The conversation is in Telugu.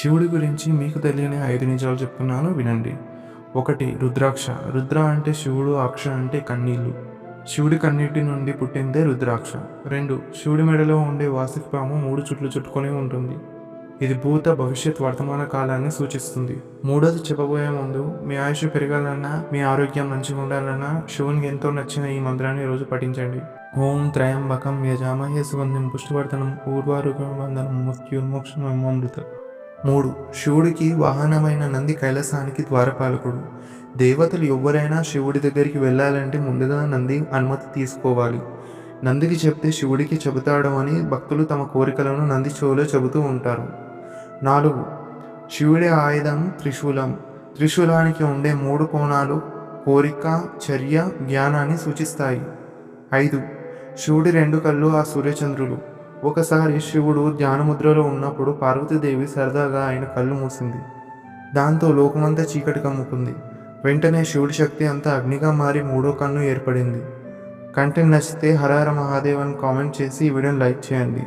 శివుడి గురించి మీకు తెలియని 5 నిజాలు చెప్తున్నాను వినండి. 1. రుద్రాక్ష. రుద్ర అంటే శివుడు, అక్ష అంటే కన్నీళ్లు. శివుడి కన్నీటి నుండి పుట్టిందే రుద్రాక్ష. 2. శివుడి మెడలో ఉండే వాసిక పాము 3 చుట్లు చుట్టుకొని ఉంటుంది. ఇది భూత, భవిష్యత్, వర్తమాన కాలాన్ని సూచిస్తుంది. 3. చెప్పబోయే ముందు మీ ఆయుష్ పెరగాలన్నా, మీ ఆరోగ్యం మంచిగా ఉండాలన్నా శివునికి ఎంతో నచ్చిన ఈ మంత్రాన్ని రోజు పఠించండి. ఓం త్రయంబకం యజామహే సుగంధిం పుష్టివర్ధనం పూర్వారుకం వందనం మృత్యుర్మోక్షమమృత. 3. శివుడికి వాహనమైన నంది కైలాసానికి ద్వారపాలకుడు. దేవతలు ఎవరైనా శివుడి దగ్గరికి వెళ్ళాలంటే ముందుగా నంది అనుమతి తీసుకోవాలి. నందికి చెప్తే శివుడికి చెబుతాడు అని భక్తులు తమ కోరికలను నంది చెవిలో చెబుతూ ఉంటారు. 4. శివుడి ఆయుధం త్రిశూలం. త్రిశూలానికి ఉండే 3 కోణాలు కోరిక, చర్య, జ్ఞానాన్ని సూచిస్తాయి. 5. శివుడి 2 కళ్ళు ఆ సూర్యచంద్రులు. ఒకసారి శివుడు ధ్యానముద్రలో ఉన్నప్పుడు పార్వతీదేవి సరదాగా ఆయన కళ్ళు మూసింది. దాంతో లోకమంతా చీకటి కమ్ముకుంది. వెంటనే శివుడి శక్తి అంతా అగ్నిగా మారి 3వ కన్ను ఏర్పడింది. కంటెంట్ నచ్చితే హర హర మహాదేవ్ అని కామెంట్ చేసి ఈ వీడియోని లైక్ చేయండి.